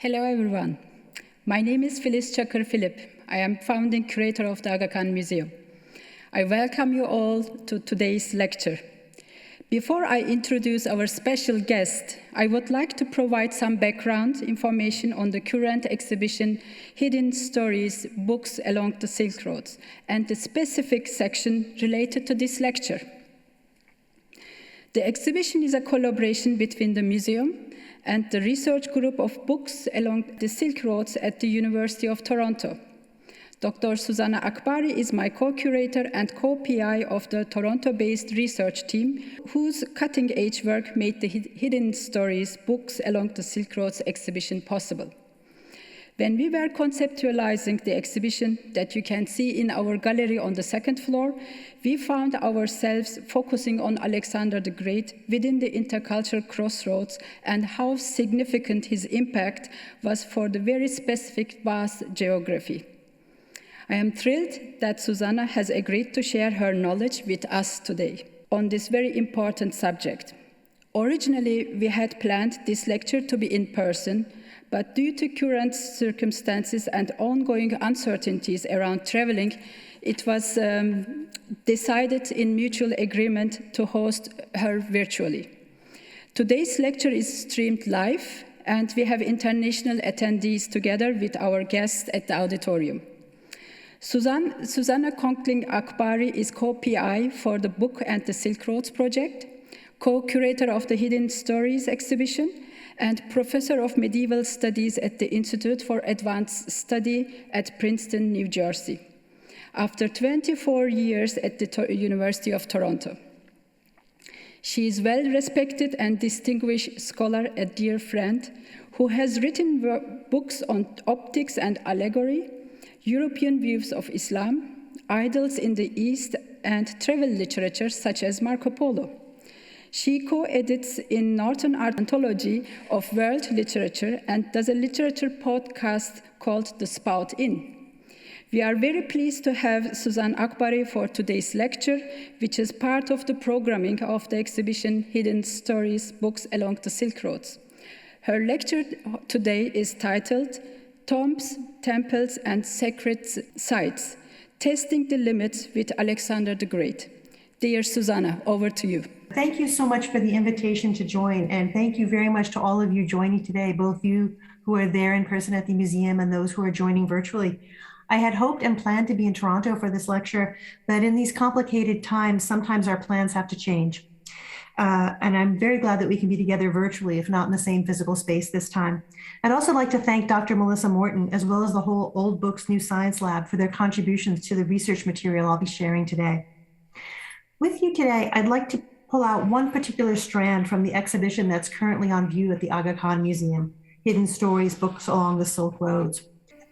Hello, everyone. My name is Filiz Çakır Philip. I am founding curator of the Aga Khan Museum. I welcome you all to today's lecture. Before I introduce our special guest, I would like to provide some background information on the current exhibition, Hidden Stories, Books Along the Silk Roads, and the specific section related to this lecture. The exhibition is a collaboration between the museum and the research group of books along the Silk Roads at the University of Toronto. Dr. Suzanna Akbari is my co-curator and co-PI of the Toronto-based research team, whose cutting-edge work made the Hidden Stories Books Along the Silk Roads exhibition possible. When we were conceptualizing the exhibition that you can see in our gallery on the second floor, we found ourselves focusing on Alexander the Great within the intercultural crossroads and how significant his impact was for the very specific vast geography. I am thrilled that Suzanna has agreed to share her knowledge with us today on this very important subject. Originally, we had planned this lecture to be in person, but due to current circumstances and ongoing uncertainties around traveling, it was decided in mutual agreement to host her virtually. Today's lecture is streamed live, and we have international attendees together with our guests at the auditorium. Suzanna Conkling Akbari is co-PI for the Book and the Silk Roads project, co-curator of the Hidden Stories exhibition, and professor of medieval studies at the Institute for Advanced Study at Princeton, New Jersey, after 24 years at the University of Toronto. She is a well-respected and distinguished scholar, a dear friend, who has written books on optics and allegory, European views of Islam, idols in the East, and travel literature such as Marco Polo. She co-edits in Northern Anthology of World Literature and does a literature podcast called The Spout Inn. We are very pleased to have Suzanna Akbari for today's lecture, which is part of the programming of the exhibition Hidden Stories, Books Along the Silk Roads. Her lecture today is titled Tombs, Temples, and Sacred Sites, Testing the Limits with Alexander the Great. Dear Suzanna, over to you. Thank you so much for the invitation to join, and thank you very much to all of you joining today, both you who are there in person at the museum and those who are joining virtually. I had hoped and planned to be in Toronto for this lecture, but in these complicated times, sometimes our plans have to change. And I'm very glad that we can be together virtually, if not in the same physical space this time. I'd also like to thank Dr. Melissa Morton, as well as the whole Old Books New Science Lab for their contributions to the research material I'll be sharing today. With you today, I'd like to pull out one particular strand from the exhibition that's currently on view at the Aga Khan Museum, Hidden Stories, Books Along the Silk Roads.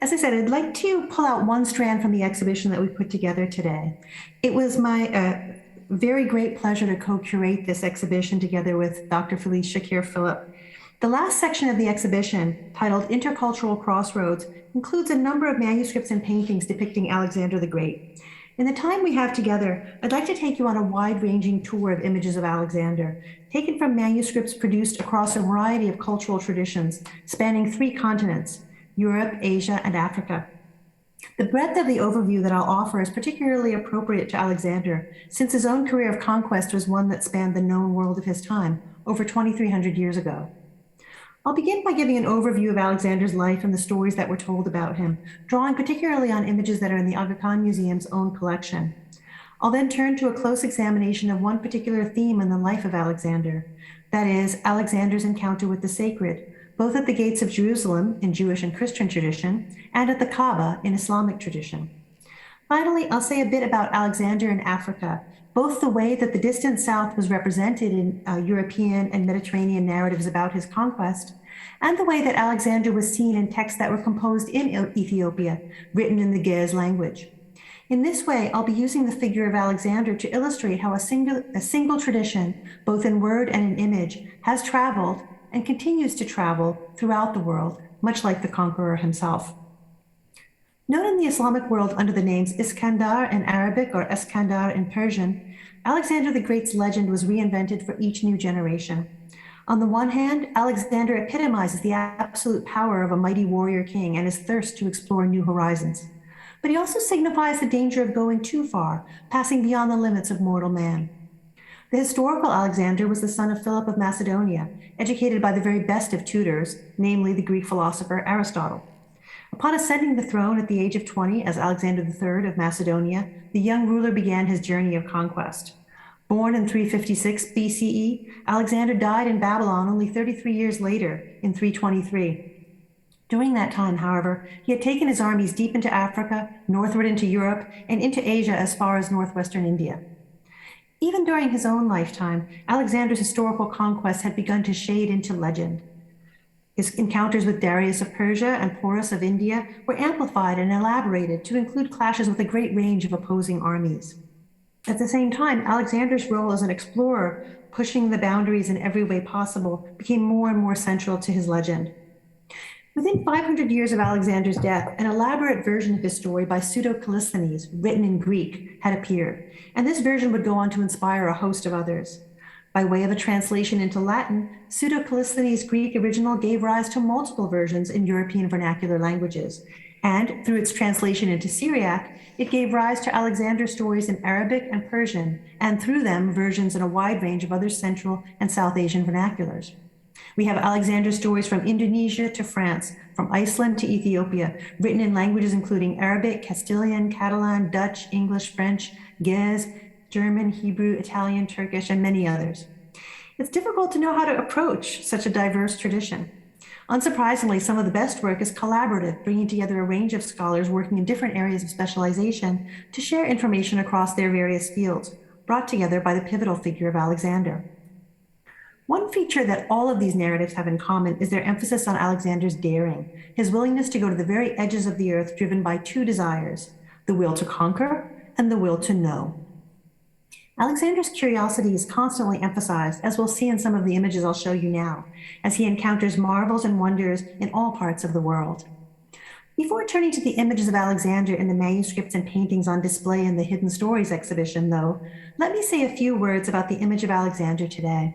As I said, I'd like to pull out one strand from the exhibition that we put together today. It was my very great pleasure to co-curate this exhibition together with Dr. Filiz Çakır Philip. The last section of the exhibition, titled Intercultural Crossroads, includes a number of manuscripts and paintings depicting Alexander the Great. In the time we have together, I'd like to take you on a wide-ranging tour of images of Alexander, taken from manuscripts produced across a variety of cultural traditions, spanning 3 continents, Europe, Asia, and Africa. The breadth of the overview that I'll offer is particularly appropriate to Alexander, since his own career of conquest was one that spanned the known world of his time, over 2,300 years ago. I'll begin by giving an overview of Alexander's life and the stories that were told about him, drawing particularly on images that are in the Aga Khan Museum's own collection. I'll then turn to a close examination of one particular theme in the life of Alexander, that is, Alexander's encounter with the sacred, both at the gates of Jerusalem in Jewish and Christian tradition, and at the Kaaba in Islamic tradition. Finally, I'll say a bit about Alexander in Africa, both the way that the distant south was represented in European and Mediterranean narratives about his conquest, and the way that Alexander was seen in texts that were composed in Ethiopia, written in the Ge'ez language. In this way, I'll be using the figure of Alexander to illustrate how a single tradition, both in word and in image, has traveled and continues to travel throughout the world, much like the conqueror himself. Known in the Islamic world under the names Iskandar in Arabic or Eskandar in Persian, Alexander the Great's legend was reinvented for each new generation. On the one hand, Alexander epitomizes the absolute power of a mighty warrior king and his thirst to explore new horizons. But he also signifies the danger of going too far, passing beyond the limits of mortal man. The historical Alexander was the son of Philip of Macedonia, educated by the very best of tutors, namely the Greek philosopher Aristotle. Upon ascending the throne at the age of 20 as Alexander III of Macedonia, the young ruler began his journey of conquest. Born in 356 BCE, Alexander died in Babylon only 33 years later, in 323. During that time, however, he had taken his armies deep into Africa, northward into Europe, and into Asia as far as northwestern India. Even during his own lifetime, Alexander's historical conquests had begun to shade into legend. His encounters with Darius of Persia and Porus of India were amplified and elaborated to include clashes with a great range of opposing armies. At the same time, Alexander's role as an explorer, pushing the boundaries in every way possible, became more and more central to his legend. Within 500 years of Alexander's death, an elaborate version of his story by Pseudo-Callisthenes, written in Greek, had appeared, and this version would go on to inspire a host of others. By way of a translation into Latin, Pseudo-Callisthenes' Greek original gave rise to multiple versions in European vernacular languages, and through its translation into Syriac, it gave rise to Alexander's stories in Arabic and Persian, and through them, versions in a wide range of other Central and South Asian vernaculars. We have Alexander's stories from Indonesia to France, from Iceland to Ethiopia, written in languages including Arabic, Castilian, Catalan, Dutch, English, French, Ge'ez, German, Hebrew, Italian, Turkish, and many others. It's difficult to know how to approach such a diverse tradition. Unsurprisingly, some of the best work is collaborative, bringing together a range of scholars working in different areas of specialization to share information across their various fields, brought together by the pivotal figure of Alexander. One feature that all of these narratives have in common is their emphasis on Alexander's daring, his willingness to go to the very edges of the earth driven by two desires, the will to conquer and the will to know. Alexander's curiosity is constantly emphasized, as we'll see in some of the images I'll show you now, as he encounters marvels and wonders in all parts of the world. Before turning to the images of Alexander in the manuscripts and paintings on display in the Hidden Stories exhibition, though, let me say a few words about the image of Alexander today.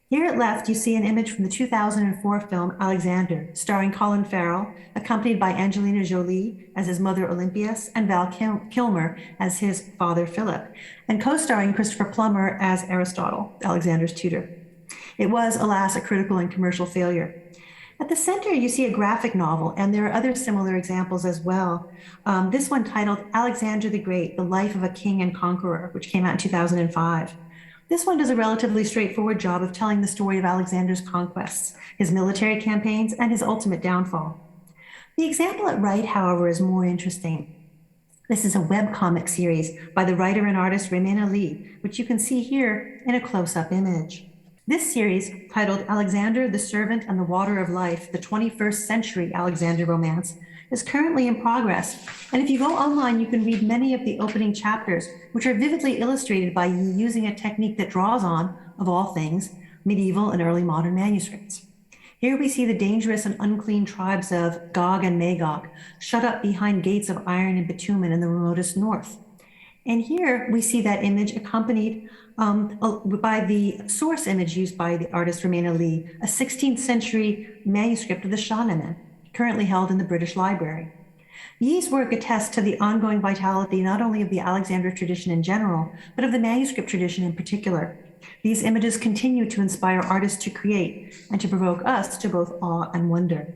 Here at left, you see an image from the 2004 film Alexander, starring Colin Farrell, accompanied by Angelina Jolie as his mother Olympias and Val Kilmer as his father Philip, and co-starring Christopher Plummer as Aristotle, Alexander's tutor. It was, alas, a critical and commercial failure. At the center, you see a graphic novel, and there are other similar examples as well. This one titled Alexander the Great, The Life of a King and Conqueror, which came out in 2005. This one does a relatively straightforward job of telling the story of Alexander's conquests, his military campaigns, and his ultimate downfall. The example at right, however, is more interesting. This is a webcomic series by the writer and artist Remain Ali, which you can see here in a close-up image. This series, titled Alexander, the Servant and the Water of Life, the 21st Century Alexander Romance, is currently in progress. And if you go online, you can read many of the opening chapters, which are vividly illustrated by Yi using a technique that draws on, of all things, medieval and early modern manuscripts. Here we see the dangerous and unclean tribes of Gog and Magog, shut up behind gates of iron and bitumen in the remotest north. And here we see that image accompanied by the source image used by the artist Remain Ali, a 16th century manuscript of the Shahnameh, currently held in the British Library. Yi's work attests to the ongoing vitality not only of the Alexander tradition in general, but of the manuscript tradition in particular. These images continue to inspire artists to create and to provoke us to both awe and wonder.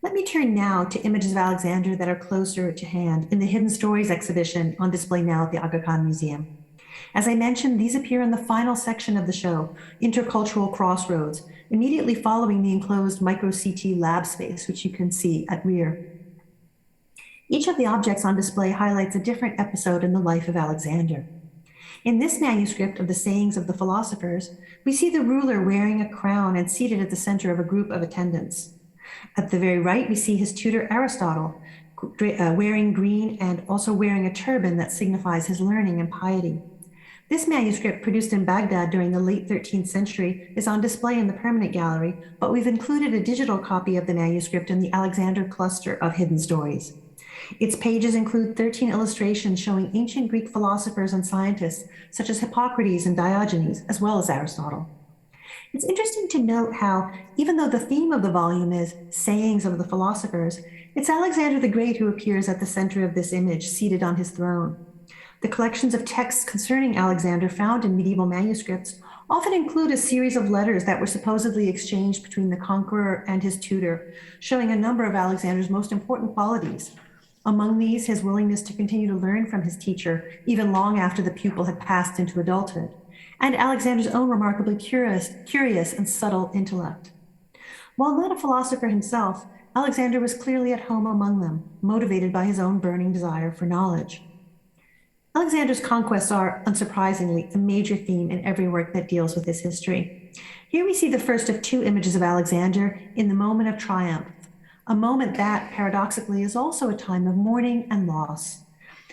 Let me turn now to images of Alexander that are closer to hand in the Hidden Stories exhibition on display now at the Aga Khan Museum. As I mentioned, these appear in the final section of the show, Intercultural Crossroads, immediately following the enclosed micro-CT lab space, which you can see at rear. Each of the objects on display highlights a different episode in the life of Alexander. In this manuscript of the Sayings of the Philosophers, we see the ruler wearing a crown and seated at the center of a group of attendants. At the very right, we see his tutor Aristotle, wearing green and also wearing a turban that signifies his learning and piety. This manuscript, produced in Baghdad during the late 13th century, is on display in the permanent gallery, but we've included a digital copy of the manuscript in the Alexander cluster of Hidden Stories. Its pages include 13 illustrations showing ancient Greek philosophers and scientists, such as Hippocrates and Diogenes, as well as Aristotle. It's interesting to note how, even though the theme of the volume is sayings of the philosophers, it's Alexander the Great who appears at the center of this image, seated on his throne. The collections of texts concerning Alexander found in medieval manuscripts often include a series of letters that were supposedly exchanged between the conqueror and his tutor, showing a number of Alexander's most important qualities. Among these, his willingness to continue to learn from his teacher, even long after the pupil had passed into adulthood, and Alexander's own remarkably curious and subtle intellect. While not a philosopher himself, Alexander was clearly at home among them, motivated by his own burning desire for knowledge. Alexander's conquests are, unsurprisingly, a major theme in every work that deals with his history. Here we see the first of two images of Alexander in the moment of triumph, a moment that, paradoxically, is also a time of mourning and loss.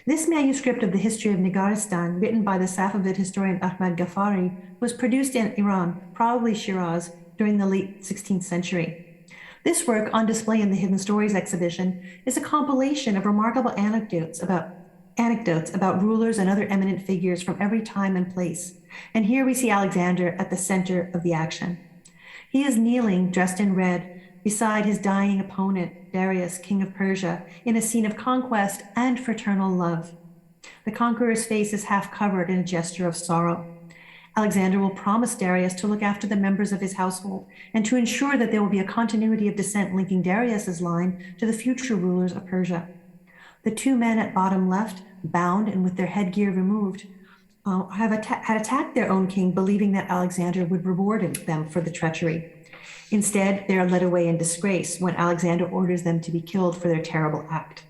This manuscript of the history of Nigaristan, written by the Safavid historian Ahmad Ghaffari, was produced in Iran, probably Shiraz, during the late 16th century. This work, on display in the Hidden Stories exhibition, is a compilation of remarkable anecdotes about rulers and other eminent figures from every time and place. And here we see Alexander at the center of the action. He is kneeling, dressed in red, beside his dying opponent, Darius, king of Persia, in a scene of conquest and fraternal love. The conqueror's face is half covered in a gesture of sorrow. Alexander will promise Darius to look after the members of his household and to ensure that there will be a continuity of descent linking Darius's line to the future rulers of Persia. The two men at bottom left, bound and with their headgear removed, had attacked their own king, believing that Alexander would reward them for the treachery. Instead, they are led away in disgrace when Alexander orders them to be killed for their terrible act.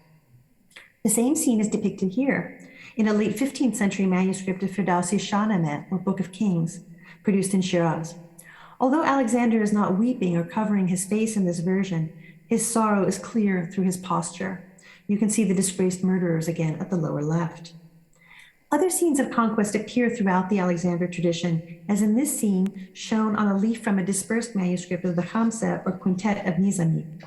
The same scene is depicted here in a late 15th century manuscript of Firdausi Shahnameh, or Book of Kings, produced in Shiraz. Although Alexander is not weeping or covering his face in this version, his sorrow is clear through his posture. You can see the disgraced murderers again at the lower left. Other scenes of conquest appear throughout the Alexander tradition, as in this scene shown on a leaf from a dispersed manuscript of the Khamseh, or Quintet of Nizami.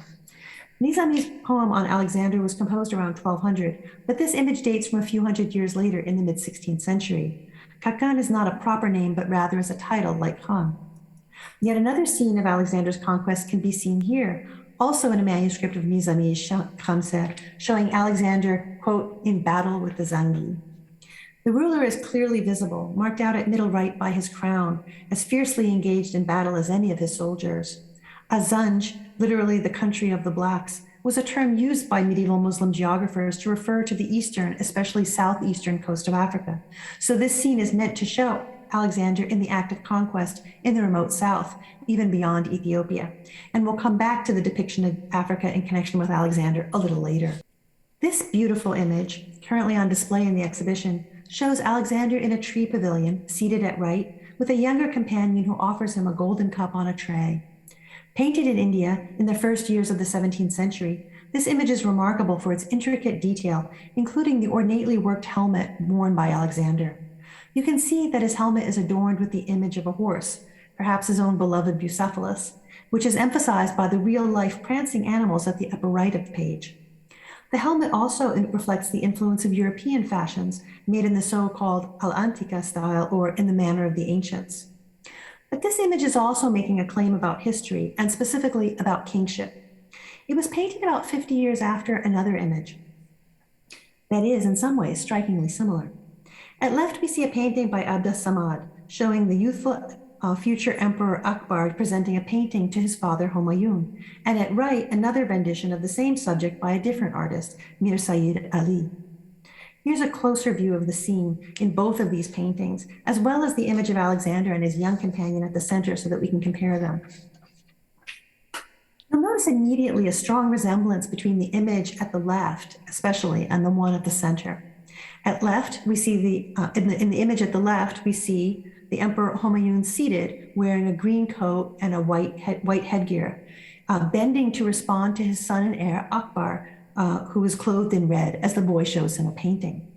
Nizami's poem on Alexander was composed around 1200, but this image dates from a few hundred years later in the mid-16th century. Kakan is not a proper name, but rather is a title like Khan. Yet another scene of Alexander's conquest can be seen here, also in a manuscript of Nizami's Khamseh, showing Alexander, quote, in battle with the Zangi. The ruler is clearly visible, marked out at middle right by his crown, as fiercely engaged in battle as any of his soldiers. Azanj, literally the country of the blacks, was a term used by medieval Muslim geographers to refer to the eastern, especially southeastern coast of Africa. So this scene is meant to show Alexander in the act of conquest in the remote south, even beyond Ethiopia. And we'll come back to the depiction of Africa in connection with Alexander a little later. This beautiful image, currently on display in the exhibition, shows Alexander in a tree pavilion, seated at right, with a younger companion who offers him a golden cup on a tray. Painted in India in the first years of the 17th century, this image is remarkable for its intricate detail, including the ornately worked helmet worn by Alexander. You can see that his helmet is adorned with the image of a horse, perhaps his own beloved Bucephalus, which is emphasized by the real-life prancing animals at the upper right of the page. The helmet also reflects the influence of European fashions made in the so-called al-antica style, or in the manner of the ancients. But this image is also making a claim about history, and specifically about kingship. It was painted about 50 years after another image that is, in some ways, strikingly similar. At left, we see a painting by Abd as-Samad, showing the youthful future Emperor Akbar presenting a painting to his father Humayun, and at right, another rendition of the same subject by a different artist, Mir Sayyid Ali. Here's a closer view of the scene in both of these paintings, as well as the image of Alexander and his young companion at the center so that we can compare them. You'll notice immediately a strong resemblance between the image at the left, especially, and the one at the center. At left, we see in the image at the left, we see the Emperor Humayun seated, wearing a green coat and a white headgear, bending to respond to his son and heir, Akbar, who is clothed in red, as the boy shows in a painting.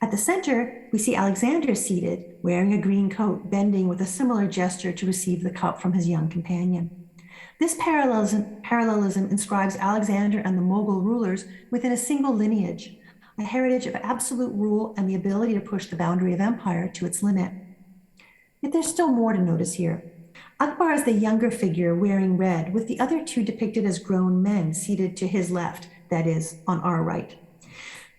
At the center, we see Alexander seated, wearing a green coat, bending with a similar gesture to receive the cup from his young companion. This parallelism inscribes Alexander and the Mughal rulers within a single lineage, a heritage of absolute rule and the ability to push the boundary of empire to its limit. Yet there's still more to notice here. Akbar is the younger figure wearing red, with the other two depicted as grown men seated to his left, that is, on our right.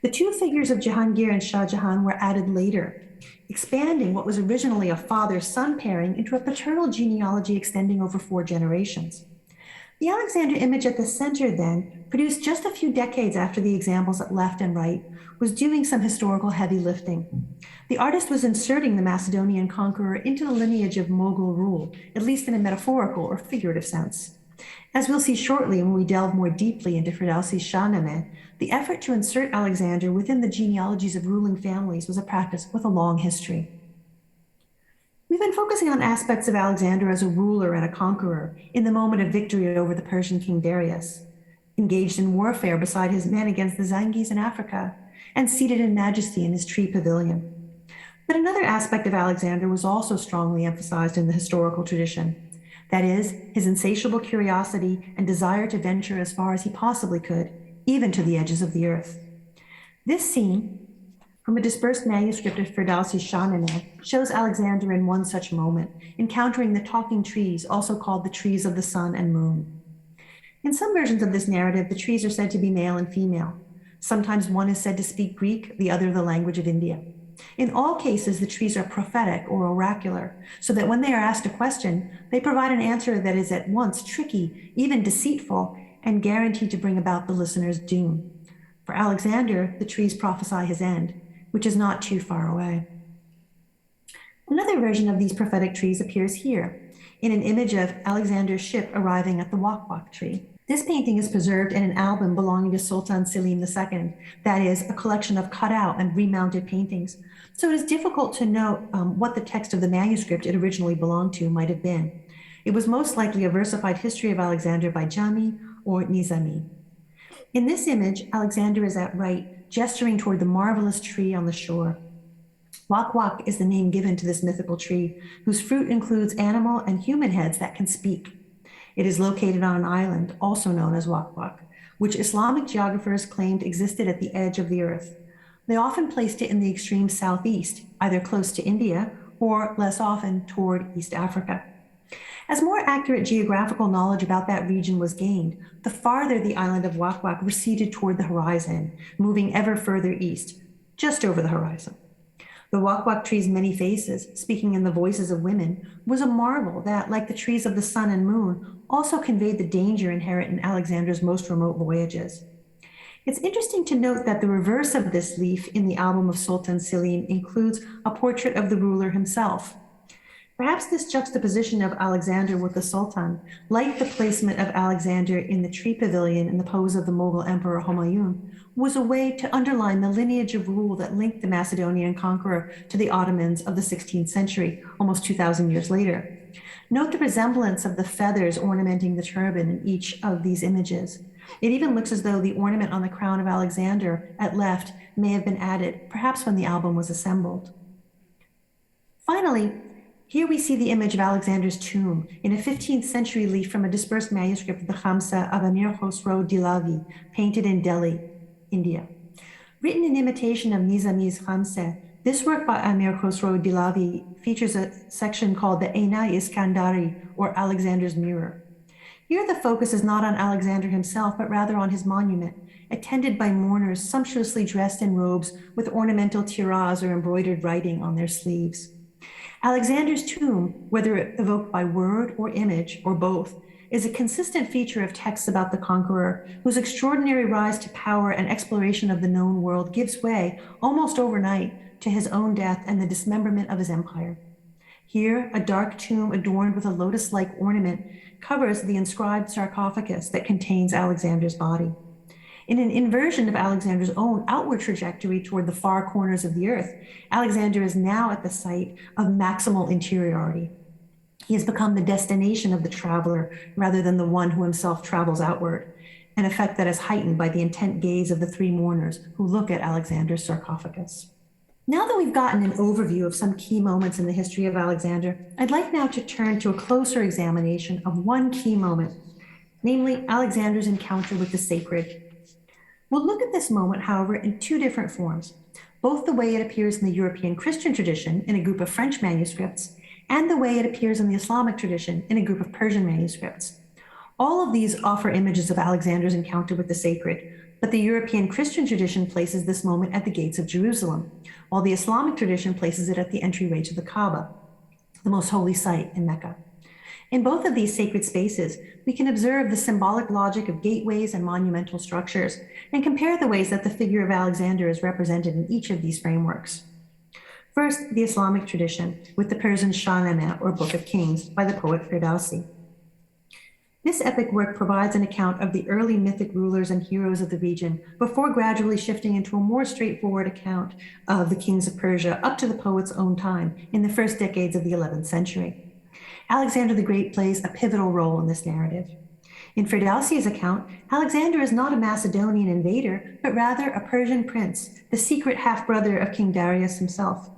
The two figures of Jahangir and Shah Jahan were added later, expanding what was originally a father-son pairing into a paternal genealogy extending over 4 generations. The Alexander image at the center, then, produced just a few decades after the examples at left and right, was doing some historical heavy lifting. The artist was inserting the Macedonian conqueror into the lineage of Mughal rule, at least in a metaphorical or figurative sense. As we'll see shortly when we delve more deeply into Ferdowsi's Shahnameh, the effort to insert Alexander within the genealogies of ruling families was a practice with a long history. We've been focusing on aspects of Alexander as a ruler and a conqueror in the moment of victory over the Persian king Darius, engaged in warfare beside his men against the Zangis in Africa, and seated in majesty in his tree pavilion. But another aspect of Alexander was also strongly emphasized in the historical tradition. That is, his insatiable curiosity and desire to venture as far as he possibly could, even to the edges of the earth. This scene, from a dispersed manuscript of Ferdowsi's Shahnameh, shows Alexander in one such moment, encountering the talking trees, also called the trees of the sun and moon. In some versions of this narrative, the trees are said to be male and female. Sometimes one is said to speak Greek, the other the language of India. In all cases, the trees are prophetic or oracular, so that when they are asked a question, they provide an answer that is at once tricky, even deceitful, and guaranteed to bring about the listener's doom. For Alexander, the trees prophesy his end, which is not too far away. Another version of these prophetic trees appears here, in an image of Alexander's ship arriving at the Wak-Wak tree. This painting is preserved in an album belonging to Sultan Selim II, that is, a collection of cut out and remounted paintings. So it is difficult to know what the text of the manuscript it originally belonged to might have been. It was most likely a versified history of Alexander by Jami or Nizami. In this image, Alexander is at right, gesturing toward the marvelous tree on the shore. Wak-Wak is the name given to this mythical tree, whose fruit includes animal and human heads that can speak. It is located on an island, also known as Wak-Wak, which Islamic geographers claimed existed at the edge of the earth. They often placed it in the extreme southeast, either close to India or, less often, toward East Africa. As more accurate geographical knowledge about that region was gained, the farther the island of Wak-Wak receded toward the horizon, moving ever further east, just over the horizon. The Wak-Wak tree's many faces, speaking in the voices of women, was a marvel that, like the trees of the sun and moon, also conveyed the danger inherent in Alexander's most remote voyages. It's interesting to note that the reverse of this leaf in the album of Sultan Selim includes a portrait of the ruler himself. Perhaps this juxtaposition of Alexander with the Sultan, like the placement of Alexander in the tree pavilion in the pose of the Mughal Emperor Humayun, was a way to underline the lineage of rule that linked the Macedonian conqueror to the Ottomans of the 16th century, almost 2,000 years later. Note the resemblance of the feathers ornamenting the turban in each of these images. It even looks as though the ornament on the crown of Alexander at left may have been added, perhaps when the album was assembled. Finally, here we see the image of Alexander's tomb in a 15th century leaf from a dispersed manuscript of the Khamsa of Amir Khosrow Dilavi, painted in Delhi, India. Written in imitation of Nizami's Khamsa, this work by Amir Khosrow Dilavi features a section called the Einai Iskandari, or Alexander's Mirror. Here the focus is not on Alexander himself, but rather on his monument, attended by mourners sumptuously dressed in robes with ornamental tiras or embroidered writing on their sleeves. Alexander's tomb, whether evoked by word or image or both, is a consistent feature of texts about the conqueror, whose extraordinary rise to power and exploration of the known world gives way, almost overnight, to his own death and the dismemberment of his empire. Here, a dark tomb adorned with a lotus-like ornament covers the inscribed sarcophagus that contains Alexander's body. In an inversion of Alexander's own outward trajectory toward the far corners of the earth, Alexander is now at the site of maximal interiority. He has become the destination of the traveler rather than the one who himself travels outward, an effect that is heightened by the intent gaze of the three mourners who look at Alexander's sarcophagus. Now that we've gotten an overview of some key moments in the history of Alexander, I'd like now to turn to a closer examination of one key moment, namely Alexander's encounter with the sacred. We'll look at this moment, however, in two different forms, both the way it appears in the European Christian tradition in a group of French manuscripts, and the way it appears in the Islamic tradition in a group of Persian manuscripts. All of these offer images of Alexander's encounter with the sacred, but the European Christian tradition places this moment at the gates of Jerusalem, while the Islamic tradition places it at the entryway to the Kaaba, the most holy site in Mecca. In both of these sacred spaces, we can observe the symbolic logic of gateways and monumental structures, and compare the ways that the figure of Alexander is represented in each of these frameworks. First, the Islamic tradition, with the Persian Shahnameh, or Book of Kings, by the poet Ferdowsi. This epic work provides an account of the early mythic rulers and heroes of the region before gradually shifting into a more straightforward account of the kings of Persia up to the poet's own time in the first decades of the 11th century. Alexander the Great plays a pivotal role in this narrative. In Ferdowsi's account, Alexander is not a Macedonian invader, but rather a Persian prince, the secret half-brother of King Darius himself.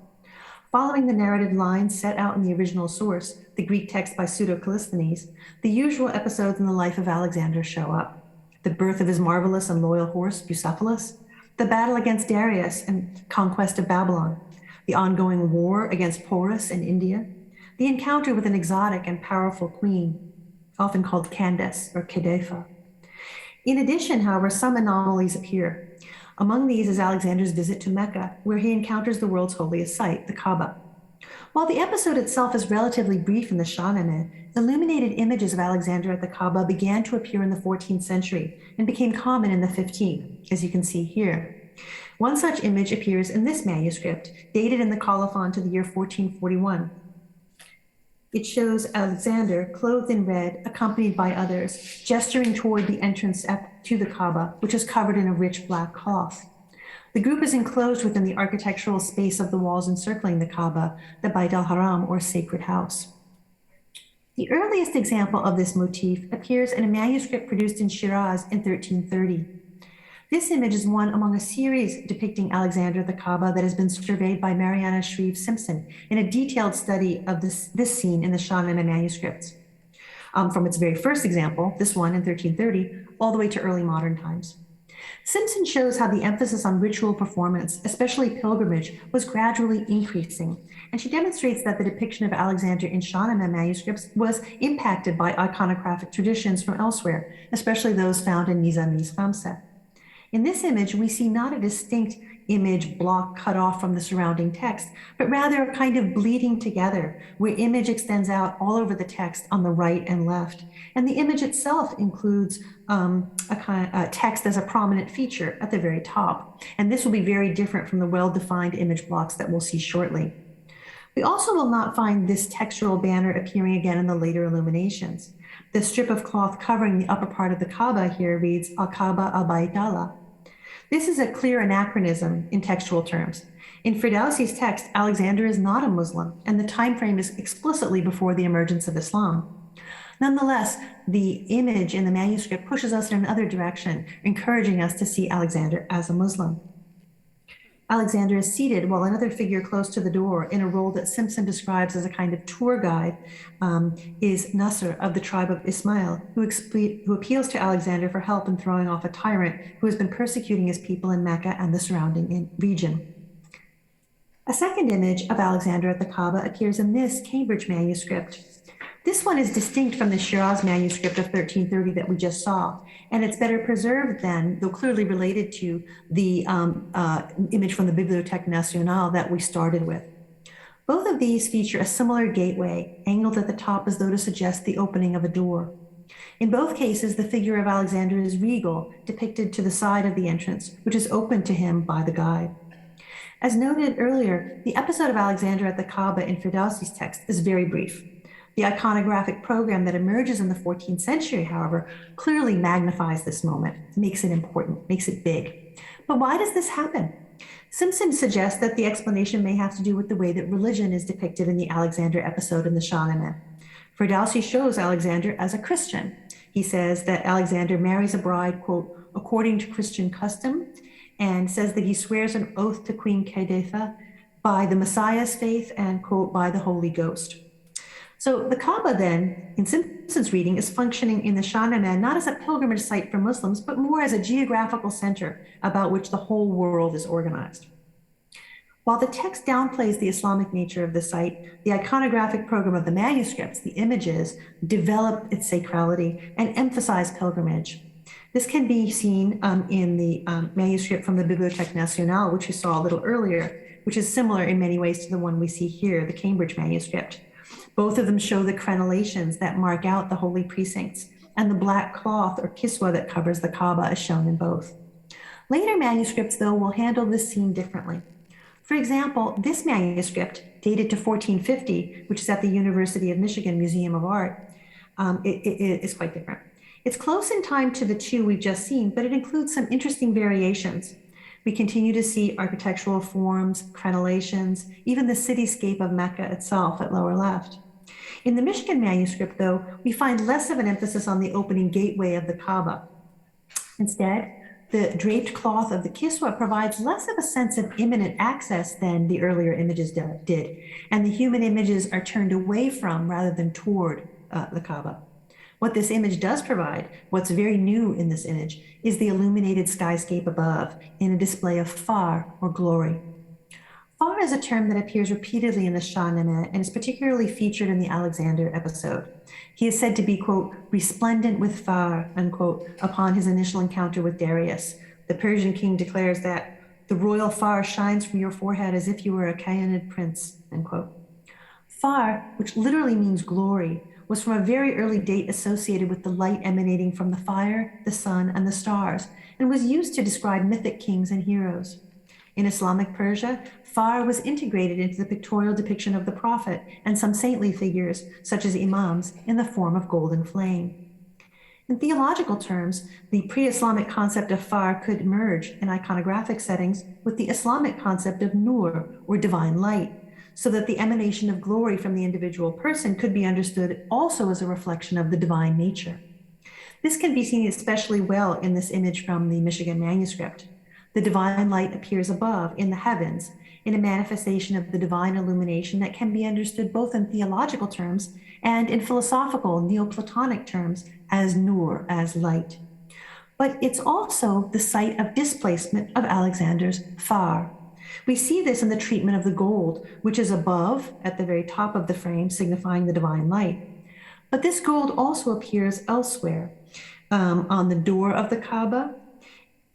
Following the narrative lines set out in the original source, the Greek text by Pseudo-Callisthenes, the usual episodes in the life of Alexander show up. The birth of his marvelous and loyal horse, Bucephalus, the battle against Darius and conquest of Babylon, the ongoing war against Porus in India, the encounter with an exotic and powerful queen, often called Candace or Kedefa. In addition, however, some anomalies appear. Among these is Alexander's visit to Mecca, where he encounters the world's holiest site, the Kaaba. While the episode itself is relatively brief in the Shahnameh, illuminated images of Alexander at the Kaaba began to appear in the 14th century and became common in the 15th, as you can see here. One such image appears in this manuscript, dated in the Colophon to the year 1441. It shows Alexander, clothed in red, accompanied by others, gesturing toward the entrance to the Kaaba, which is covered in a rich black cloth. The group is enclosed within the architectural space of the walls encircling the Kaaba, the Bayt al-Haram, or sacred house. The earliest example of this motif appears in a manuscript produced in Shiraz in 1330. This image is one among a series depicting Alexander at the Kaaba that has been surveyed by Mariana Shreve Simpson in a detailed study of this scene in the Shahnameh manuscripts. From its very first example, this one in 1330, all the way to early modern times. Simpson shows how the emphasis on ritual performance, especially pilgrimage, was gradually increasing, and she demonstrates that the depiction of Alexander in Shahnameh manuscripts was impacted by iconographic traditions from elsewhere, especially those found in Nizami's Khamseh. In this image, we see not a distinct image block cut off from the surrounding text, but rather a kind of bleeding together, where image extends out all over the text on the right and left. And the image itself includes a text as a prominent feature at the very top. And this will be very different from the well-defined image blocks that we'll see shortly. We also will not find this textural banner appearing again in the later illuminations. The strip of cloth covering the upper part of the Kaaba here reads Al-Kaaba al-Bayt Allah. This is a clear anachronism in textual terms. In Ferdowsi's text, Alexander is not a Muslim, and the time frame is explicitly before the emergence of Islam. Nonetheless, the image in the manuscript pushes us in another direction, encouraging us to see Alexander as a Muslim. Alexander is seated while another figure close to the door, in a role that Simpson describes as a kind of tour guide, is Nasr of the tribe of Ismail, who appeals to Alexander for help in throwing off a tyrant who has been persecuting his people in Mecca and the surrounding region. A second image of Alexander at the Kaaba appears in this Cambridge manuscript. This one is distinct from the Shiraz manuscript of 1330 that we just saw, and it's better preserved than, though clearly related to, the image from the Bibliothèque Nationale that we started with. Both of these feature a similar gateway, angled at the top as though to suggest the opening of a door. In both cases, the figure of Alexander is regal, depicted to the side of the entrance, which is opened to him by the guide. As noted earlier, the episode of Alexander at the Kaaba in Ferdowsi's text is very brief. The iconographic program that emerges in the 14th century, however, clearly magnifies this moment, makes it important, makes it big. But why does this happen? Simpson suggests that the explanation may have to do with the way that religion is depicted in the Alexander episode in the Shahnameh. Ferdowsi shows Alexander as a Christian. He says that Alexander marries a bride, quote, according to Christian custom, and says that he swears an oath to Queen Kedefa by the Messiah's faith and, quote, by the Holy Ghost. So the Kaaba then, in Simpson's reading, is functioning in the Shahnameh not as a pilgrimage site for Muslims, but more as a geographical center about which the whole world is organized. While the text downplays the Islamic nature of the site, the iconographic program of the manuscripts, the images, develop its sacrality and emphasize pilgrimage. This can be seen in the manuscript from the Bibliothèque Nationale, which we saw a little earlier, which is similar in many ways to the one we see here, the Cambridge manuscript. Both of them show the crenellations that mark out the holy precincts, and the black cloth or kiswa that covers the Kaaba is shown in both. Later manuscripts, though, will handle this scene differently. For example, this manuscript, dated to 1450, which is at the University of Michigan Museum of Art, it is quite different. It's close in time to the two we've just seen, but it includes some interesting variations. We continue to see architectural forms, crenellations, even the cityscape of Mecca itself at lower left. In the Michigan manuscript, though, we find less of an emphasis on the opening gateway of the Kaaba. Instead, the draped cloth of the kiswa provides less of a sense of imminent access than the earlier images did, and the human images are turned away from rather than toward the Kaaba. What this image does provide, what's very new in this image, is the illuminated skyscape above in a display of far, or glory. Far is a term that appears repeatedly in the Shahnameh and is particularly featured in the Alexander episode. He is said to be, quote, resplendent with far, unquote, upon his initial encounter with Darius. The Persian king declares that the royal far shines from your forehead as if you were a Khayanid prince, unquote. Far, which literally means glory, was from a very early date associated with the light emanating from the fire, the sun, and the stars, and was used to describe mythic kings and heroes. In Islamic Persia, far was integrated into the pictorial depiction of the prophet and some saintly figures, such as imams, in the form of golden flame. In theological terms, the pre-Islamic concept of far could merge in iconographic settings with the Islamic concept of nur, or divine light, so that the emanation of glory from the individual person could be understood also as a reflection of the divine nature. This can be seen especially well in this image from the Michigan manuscript. The divine light appears above in the heavens in a manifestation of the divine illumination that can be understood both in theological terms and in philosophical Neoplatonic terms as nur, as light. But it's also the site of displacement of Alexander's far. We see this in the treatment of the gold, which is above at the very top of the frame, signifying the divine light. But this gold also appears elsewhere, on the door of the Kaaba,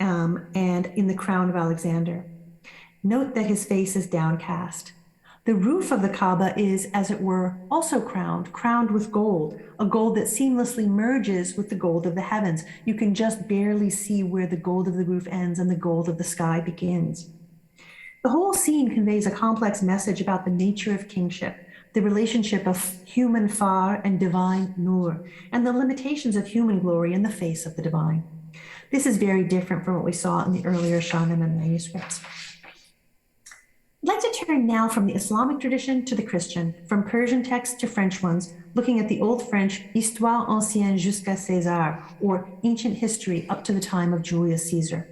and in the crown of Alexander. Note that his face is downcast. The roof of the Kaaba is, as it were, also crowned with gold, a gold that seamlessly merges with the gold of the heavens. You can just barely see where the gold of the roof ends and the gold of the sky begins. The whole scene conveys a complex message about the nature of kingship, the relationship of human far and divine nur, and the limitations of human glory in the face of the divine. This is very different from what we saw in the earlier Shahnameh manuscripts. I'd like to turn now from the Islamic tradition to the Christian, from Persian texts to French ones, looking at the Old French Histoire ancienne jusqu'à César, or ancient history up to the time of Julius Caesar.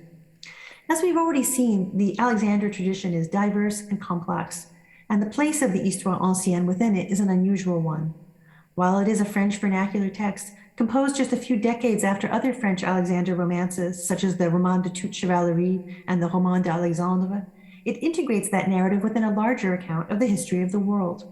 As we've already seen, the Alexander tradition is diverse and complex, and the place of the Histoire ancienne within it is an unusual one. While it is a French vernacular text, composed just a few decades after other French Alexander romances, such as the Roman de toute chevalerie and the Roman d'Alexandre, it integrates that narrative within a larger account of the history of the world.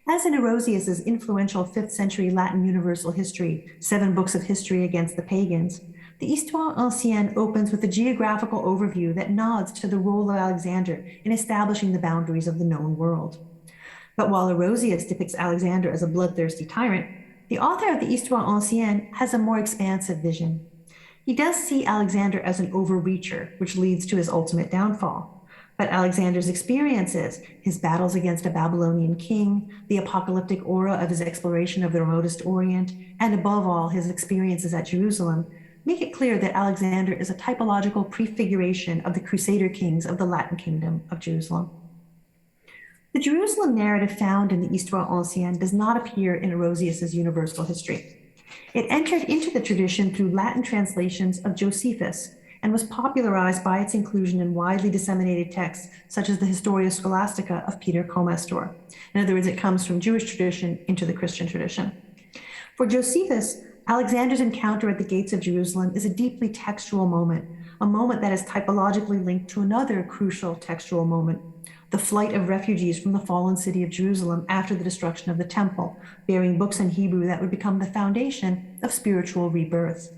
As in Erosius's influential 5th century Latin universal history, 7 books of history against the pagans, the Histoire ancienne opens with a geographical overview that nods to the role of Alexander in establishing the boundaries of the known world. But while Erosius depicts Alexander as a bloodthirsty tyrant, the author of the Histoire ancienne has a more expansive vision. He does see Alexander as an overreacher, which leads to his ultimate downfall. But Alexander's experiences, his battles against a Babylonian king, the apocalyptic aura of his exploration of the remotest Orient, and above all, his experiences at Jerusalem, make it clear that Alexander is a typological prefiguration of the Crusader kings of the Latin kingdom of Jerusalem. The Jerusalem narrative found in the Histoire ancienne does not appear in Erosius's universal history. It entered into the tradition through Latin translations of Josephus, and was popularized by its inclusion in widely disseminated texts such as the Historia Scholastica of Peter Comestor. In other words, it comes from Jewish tradition into the Christian tradition. For Josephus, Alexander's encounter at the gates of Jerusalem is a deeply textual moment, a moment that is typologically linked to another crucial textual moment, the flight of refugees from the fallen city of Jerusalem after the destruction of the temple, bearing books in Hebrew that would become the foundation of spiritual rebirth.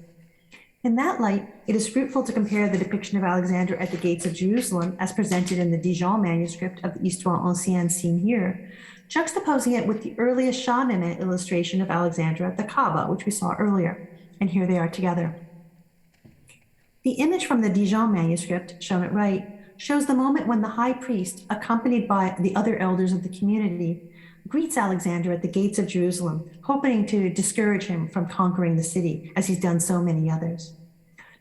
In that light, it is fruitful to compare the depiction of Alexander at the gates of Jerusalem as presented in the Dijon manuscript of the Histoire ancienne seen here, juxtaposing it with the earliest Shahnameh illustration of Alexander at the Kaaba, which we saw earlier. And here they are together. The image from the Dijon manuscript, shown at right, shows the moment when the high priest, accompanied by the other elders of the community, greets Alexander at the gates of Jerusalem, hoping to discourage him from conquering the city, as he's done so many others.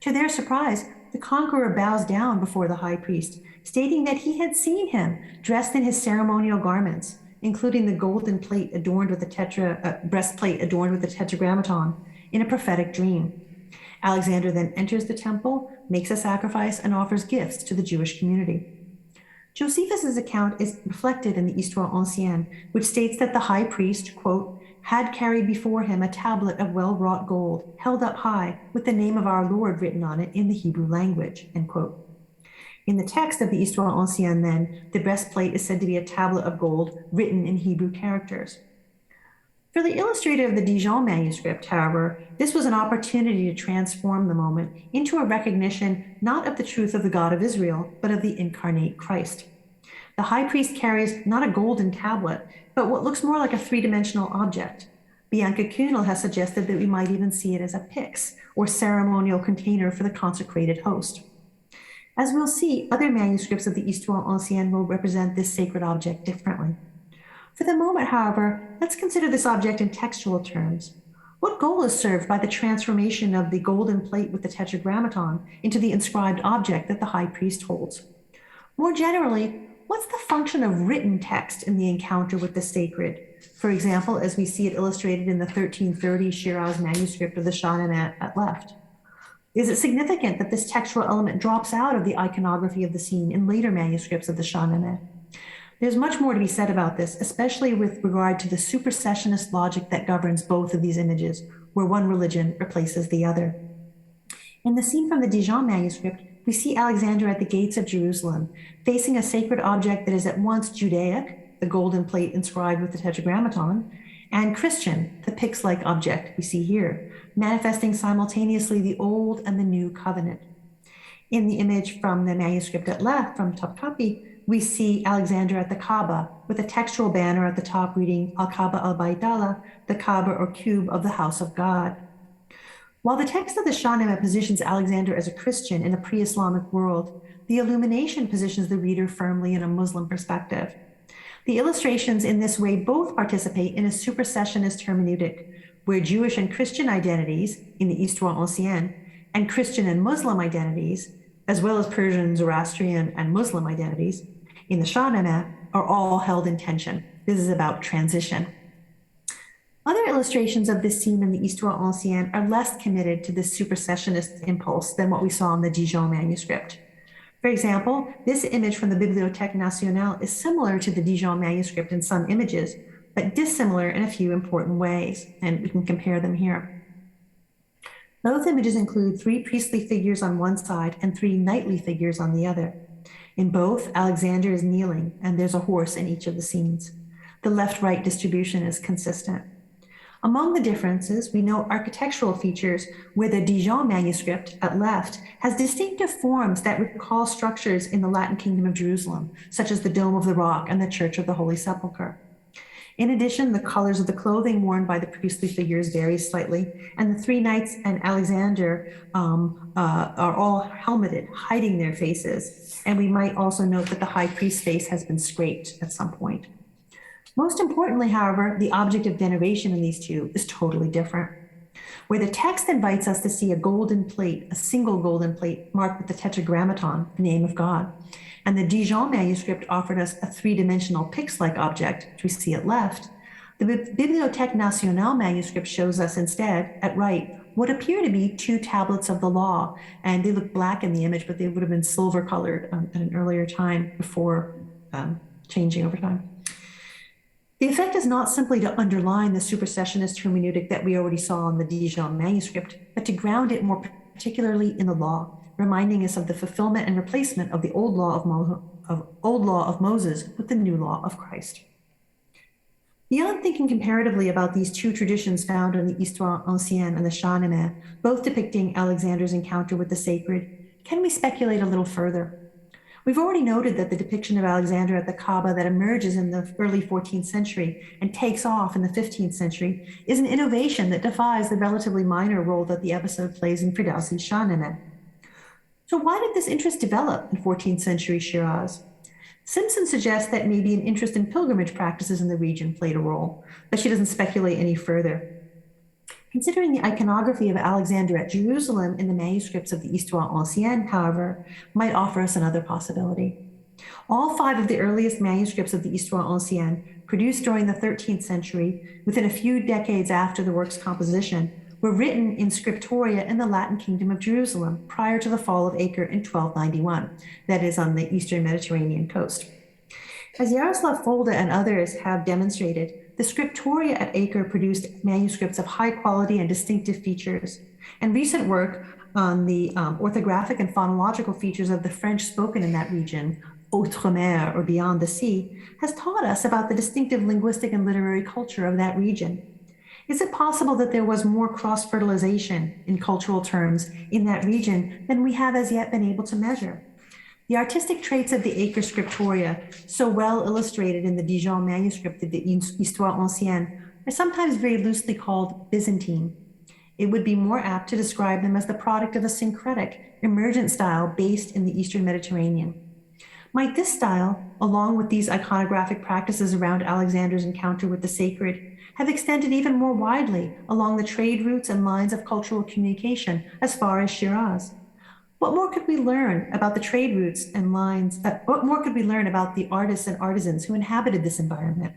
To their surprise, the conqueror bows down before the high priest, stating that he had seen him dressed in his ceremonial garments, including the golden plate adorned with the breastplate adorned with the tetragrammaton, in a prophetic dream. Alexander then enters the temple, makes a sacrifice, and offers gifts to the Jewish community. Josephus's account is reflected in the Histoire ancienne, which states that the high priest, quote, had carried before him a tablet of well-wrought gold, held up high, with the name of our Lord written on it in the Hebrew language, end quote. In the text of the Histoire ancienne, then, the breastplate is said to be a tablet of gold written in Hebrew characters. For the illustrator of the Dijon manuscript, however, this was an opportunity to transform the moment into a recognition not of the truth of the God of Israel, but of the incarnate Christ. The high priest carries not a golden tablet, but what looks more like a three-dimensional object. Bianca Kühnel has suggested that we might even see it as a pyx, or ceremonial container for the consecrated host. As we'll see, other manuscripts of the Histoire ancienne will represent this sacred object differently. For the moment, however, let's consider this object in textual terms. What goal is served by the transformation of the golden plate with the tetragrammaton into the inscribed object that the high priest holds? More generally, what's the function of written text in the encounter with the sacred? For example, as we see it illustrated in the 1330 Shiraz manuscript of the Shahnameh at left. Is it significant that this textual element drops out of the iconography of the scene in later manuscripts of the Shahnameh? There's much more to be said about this, especially with regard to the supersessionist logic that governs both of these images, where one religion replaces the other. In the scene from the Dijon manuscript, we see Alexander at the gates of Jerusalem, facing a sacred object that is at once Judaic, the golden plate inscribed with the tetragrammaton, and Christian, the pyx-like object we see here, manifesting simultaneously the old and the new covenant. In the image from the manuscript at left, from Topkapi, we see Alexander at the Kaaba with a textual banner at the top reading Al-Kaaba al-Bayt Allah, the Kaaba or cube of the house of God. While the text of the Shahnameh positions Alexander as a Christian in a pre-Islamic world, the illumination positions the reader firmly in a Muslim perspective. The illustrations in this way both participate in a supersessionist hermeneutic, where Jewish and Christian identities in the Histoire ancienne and Christian and Muslim identities, as well as Persian, Zoroastrian, and Muslim identities in the Shahnameh, are all held in tension. This is about transition. Other illustrations of this scene in the Histoire ancienne are less committed to this supersessionist impulse than what we saw in the Dijon manuscript. For example, this image from the Bibliothèque Nationale is similar to the Dijon manuscript in some images, but dissimilar in a few important ways, and we can compare them here. Both images include 3 priestly figures on one side and 3 knightly figures on the other. In both, Alexander is kneeling, and there's a horse in each of the scenes. The left-right distribution is consistent. Among the differences, we note architectural features where the Dijon manuscript at left has distinctive forms that recall structures in the Latin Kingdom of Jerusalem, such as the Dome of the Rock and the Church of the Holy Sepulchre. In addition, the colors of the clothing worn by the priestly figures vary slightly, and the 3 knights and Alexander are all helmeted, hiding their faces. And we might also note that the high priest's face has been scraped at some point. Most importantly, however, the object of veneration in these two is totally different. Where the text invites us to see a golden plate, a single golden plate marked with the tetragrammaton, the name of God, and the Dijon manuscript offered us a 3-dimensional pyx-like object, which we see at left, the Bibliothèque Nationale manuscript shows us instead, at right, what appear to be 2 tablets of the law. And they look black in the image, but they would have been silver colored at an earlier time before changing over time. The effect is not simply to underline the supersessionist hermeneutic that we already saw in the Dijon manuscript, but to ground it more particularly in the law, reminding us of the fulfillment and replacement of the old law of Moses with the new law of Christ. Beyond thinking comparatively about these 2 traditions found in the Histoire ancienne and the Shahnameh, both depicting Alexander's encounter with the sacred, can we speculate a little further? We've already noted that the depiction of Alexander at the Kaaba that emerges in the early 14th century and takes off in the 15th century is an innovation that defies the relatively minor role that the episode plays in Ferdowsi's Shahnameh. So why did this interest develop in 14th century Shiraz? Simpson suggests that maybe an interest in pilgrimage practices in the region played a role, but she doesn't speculate any further. Considering the iconography of Alexander at Jerusalem in the manuscripts of the Histoire ancienne, however, might offer us another possibility. All 5 of the earliest manuscripts of the Histoire ancienne, produced during the 13th century, within a few decades after the work's composition, were written in scriptoria in the Latin Kingdom of Jerusalem prior to the fall of Acre in 1291, that is, on the eastern Mediterranean coast. As Jaroslav Folda and others have demonstrated, the scriptoria at Acre produced manuscripts of high quality and distinctive features, and recent work on the orthographic and phonological features of the French spoken in that region, Outre-mer, or beyond the sea, has taught us about the distinctive linguistic and literary culture of that region. Is it possible that there was more cross-fertilization in cultural terms in that region than we have as yet been able to measure? The artistic traits of the Acre scriptoria, so well illustrated in the Dijon manuscript of the Histoire ancienne, are sometimes very loosely called Byzantine. It would be more apt to describe them as the product of a syncretic, emergent style based in the Eastern Mediterranean. Might this style, along with these iconographic practices around Alexander's encounter with the sacred, have extended even more widely along the trade routes and lines of cultural communication as far as Shiraz? What more could we learn about the trade routes and lines? What more could we learn about the artists and artisans who inhabited this environment?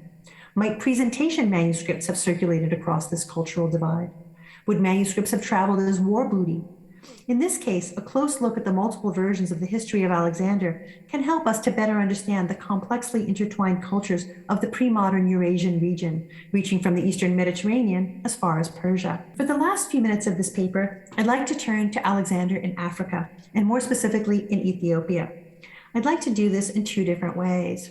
Might presentation manuscripts have circulated across this cultural divide? Would manuscripts have traveled as war booty? In this case, a close look at the multiple versions of the history of Alexander can help us to better understand the complexly intertwined cultures of the pre-modern Eurasian region, reaching from the Eastern Mediterranean as far as Persia. For the last few minutes of this paper, I'd like to turn to Alexander in Africa, and more specifically in Ethiopia. I'd like to do this in 2 different ways.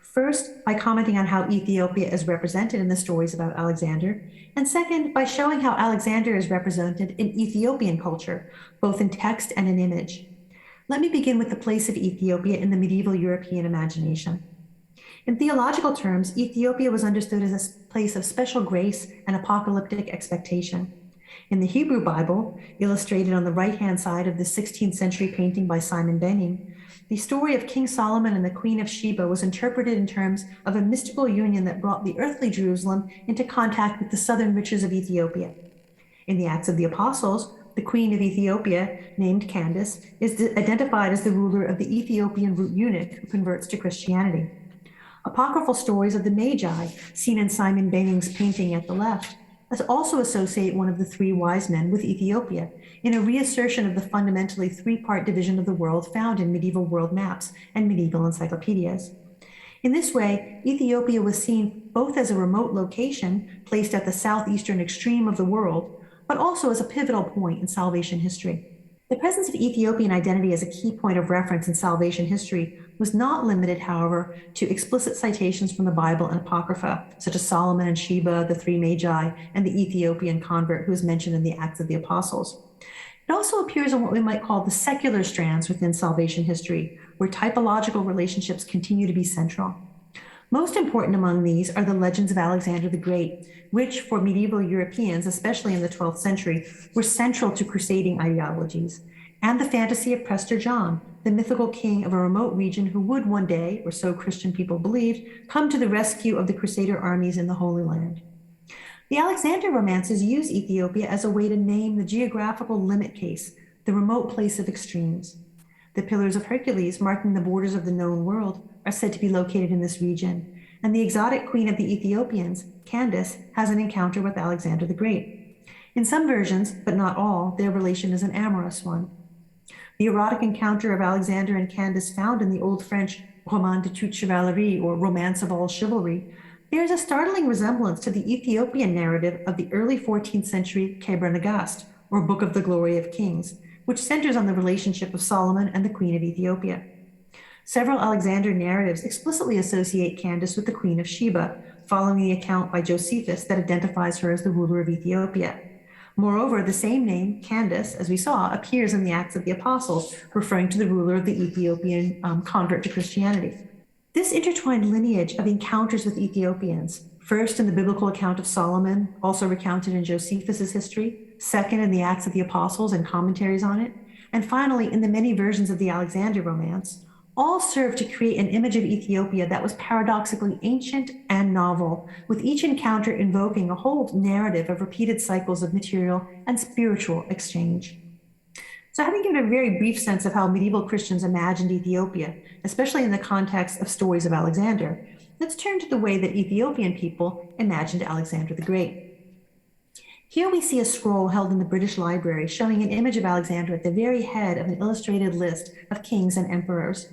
First, by commenting on how Ethiopia is represented in the stories about Alexander, and second, by showing how Alexander is represented in Ethiopian culture, both in text and in image. Let me begin with the place of Ethiopia in the medieval European imagination. In theological terms, Ethiopia was understood as a place of special grace and apocalyptic expectation. In the Hebrew Bible, illustrated on the right-hand side of the 16th century painting by Simon Benning, the story of King Solomon and the Queen of Sheba was interpreted in terms of a mystical union that brought the earthly Jerusalem into contact with the southern riches of Ethiopia. In the Acts of the Apostles, the Queen of Ethiopia, named Candace, is identified as the ruler of the Ethiopian root eunuch who converts to Christianity. Apocryphal stories of the Magi, seen in Simon Benning's painting at the left, also associate one of the 3 wise men with Ethiopia, in a reassertion of the fundamentally 3-part division of the world found in medieval world maps and medieval encyclopedias. In this way, Ethiopia was seen both as a remote location placed at the southeastern extreme of the world, but also as a pivotal point in salvation history. The presence of Ethiopian identity as a key point of reference in salvation history was not limited, however, to explicit citations from the Bible and Apocrypha, such as Solomon and Sheba, the 3 Magi, and the Ethiopian convert who is mentioned in the Acts of the Apostles. It also appears in what we might call the secular strands within salvation history, where typological relationships continue to be central. Most important among these are the legends of Alexander the Great, which for medieval Europeans, especially in the 12th century, were central to crusading ideologies, and the fantasy of Prester John, the mythical king of a remote region who would one day, or so Christian people believed, come to the rescue of the Crusader armies in the Holy Land. The Alexander romances use Ethiopia as a way to name the geographical limit case, the remote place of extremes. The Pillars of Hercules, marking the borders of the known world, are said to be located in this region, and the exotic queen of the Ethiopians, Candace, has an encounter with Alexander the Great. In some versions, but not all, their relation is an amorous one. The erotic encounter of Alexander and Candace found in the Old French Roman de toute chevalerie, or Romance of all chivalry, bears a startling resemblance to the Ethiopian narrative of the early 14th century Kebra Nagast, or Book of the Glory of Kings, which centers on the relationship of Solomon and the Queen of Ethiopia. Several Alexander narratives explicitly associate Candace with the Queen of Sheba, following the account by Josephus that identifies her as the ruler of Ethiopia. Moreover, the same name, Candace, as we saw, appears in the Acts of the Apostles, referring to the ruler of the Ethiopian convert to Christianity. This intertwined lineage of encounters with Ethiopians, first in the biblical account of Solomon, also recounted in Josephus's history, second in the Acts of the Apostles and commentaries on it, and finally in the many versions of the Alexander romance, all serve to create an image of Ethiopia that was paradoxically ancient and novel, with each encounter invoking a whole narrative of repeated cycles of material and spiritual exchange. So, having given a very brief sense of how medieval Christians imagined Ethiopia, especially in the context of stories of Alexander, let's turn to the way that Ethiopian people imagined Alexander the Great. Here we see a scroll held in the British Library showing an image of Alexander at the very head of an illustrated list of kings and emperors.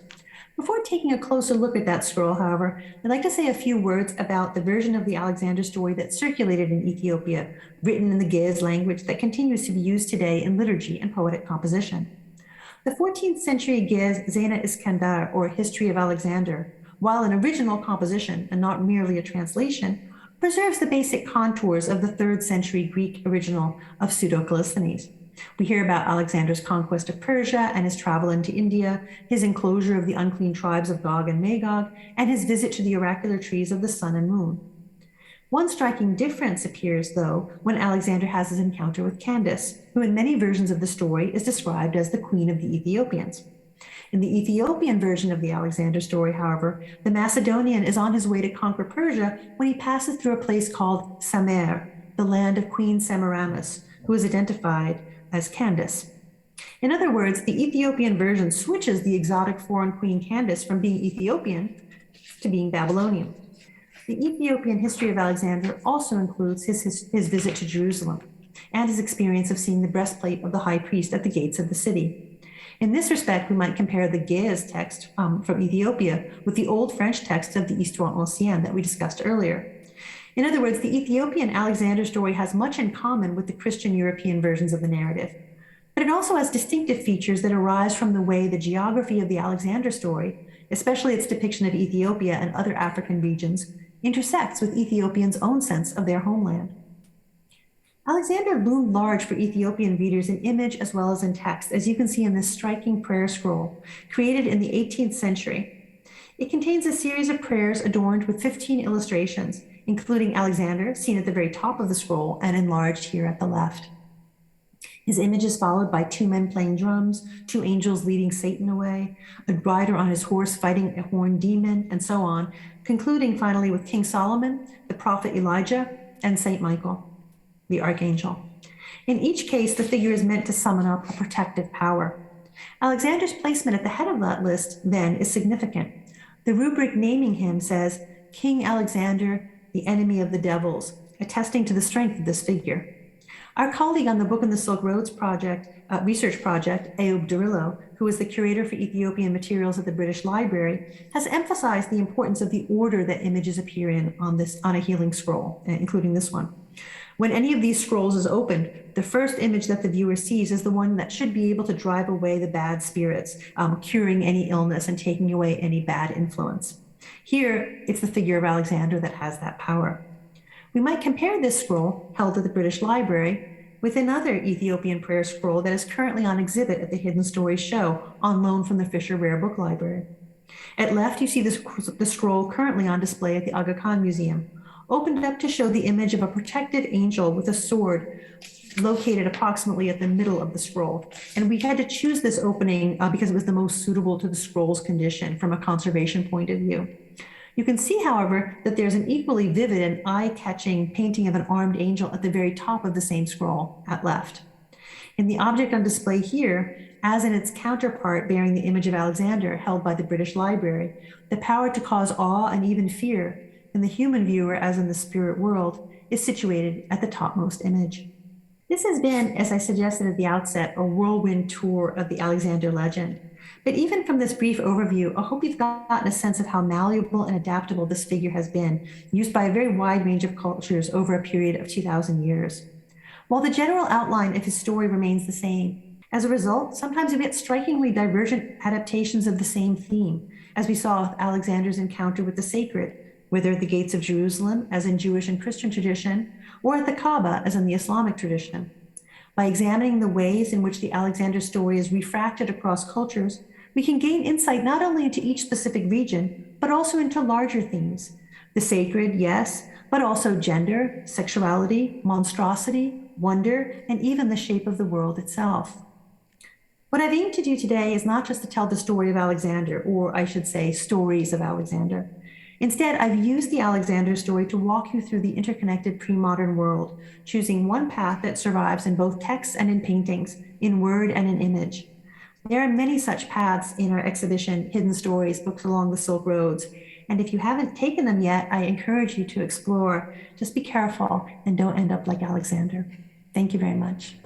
Before taking a closer look at that scroll, however, I'd like to say a few words about the version of the Alexander story that circulated in Ethiopia, written in the Ge'ez language that continues to be used today in liturgy and poetic composition. The 14th century Ge'ez Zena Iskandar, or History of Alexander, while an original composition and not merely a translation, preserves the basic contours of the 3rd century Greek original of Pseudo-Callisthenes. We hear about Alexander's conquest of Persia and his travel into India, his enclosure of the unclean tribes of Gog and Magog, and his visit to the oracular trees of the sun and moon. One striking difference appears, though, when Alexander has his encounter with Candace, who in many versions of the story is described as the queen of the Ethiopians. In the Ethiopian version of the Alexander story, however, the Macedonian is on his way to conquer Persia when he passes through a place called Samer, the land of Queen Semiramis, who is identified as Candace. In other words, the Ethiopian version switches the exotic foreign queen Candace from being Ethiopian to being Babylonian. The Ethiopian history of Alexander also includes his visit to Jerusalem and his experience of seeing the breastplate of the high priest at the gates of the city. In this respect, we might compare the Ge'ez text from Ethiopia with the Old French text of the Histoire ancienne that we discussed earlier. In other words, the Ethiopian Alexander story has much in common with the Christian European versions of the narrative, but it also has distinctive features that arise from the way the geography of the Alexander story, especially its depiction of Ethiopia and other African regions, intersects with Ethiopians' own sense of their homeland. Alexander loomed large for Ethiopian readers in image as well as in text, as you can see in this striking prayer scroll, created in the 18th century. It contains a series of prayers adorned with 15 illustrations, including Alexander, seen at the very top of the scroll and enlarged here at the left. His image is followed by 2 men playing drums, 2 angels leading Satan away, a rider on his horse fighting a horned demon, and so on, concluding finally with King Solomon, the prophet Elijah, and Saint Michael, the archangel. In each case, the figure is meant to summon up a protective power. Alexander's placement at the head of that list, then, is significant. The rubric naming him says, King Alexander, the enemy of the devils, attesting to the strength of this figure. Our colleague on the Book in the Silk Roads research project, Ayoub Darillo, who is the curator for Ethiopian materials at the British Library, has emphasized the importance of the order that images appear in on a healing scroll, including this one. When any of these scrolls is opened, the first image that the viewer sees is the one that should be able to drive away the bad spirits, curing any illness and taking away any bad influence. Here, it's the figure of Alexander that has that power. We might compare this scroll, held at the British Library, with another Ethiopian prayer scroll that is currently on exhibit at the Hidden Stories show, on loan from the Fisher Rare Book Library. At left, you see the scroll currently on display at the Aga Khan Museum, opened up to show the image of a protected angel with a sword located approximately at the middle of the scroll. And we had to choose this opening because it was the most suitable to the scroll's condition from a conservation point of view. You can see, however, that there's an equally vivid and eye-catching painting of an armed angel at the very top of the same scroll at left. In the object on display here, as in its counterpart bearing the image of Alexander held by the British Library, the power to cause awe and even fear in the human viewer as in the spirit world is situated at the topmost image. This has been, as I suggested at the outset, a whirlwind tour of the Alexander legend. But even from this brief overview, I hope you've gotten a sense of how malleable and adaptable this figure has been, used by a very wide range of cultures over a period of 2,000 years. While the general outline of his story remains the same, as a result, sometimes we get strikingly divergent adaptations of the same theme, as we saw with Alexander's encounter with the sacred, whether at the gates of Jerusalem, as in Jewish and Christian tradition, or at the Kaaba, as in the Islamic tradition. By examining the ways in which the Alexander story is refracted across cultures, we can gain insight not only into each specific region, but also into larger themes. The sacred, yes, but also gender, sexuality, monstrosity, wonder, and even the shape of the world itself. What I've aimed to do today is not just to tell the story of Alexander, or I should say, stories of Alexander. Instead, I've used the Alexander story to walk you through the interconnected pre-modern world, choosing one path that survives in both text and in paintings, in word and in image. There are many such paths in our exhibition, Hidden Stories, Books Along the Silk Roads. And if you haven't taken them yet, I encourage you to explore. Just be careful and don't end up like Alexander. Thank you very much.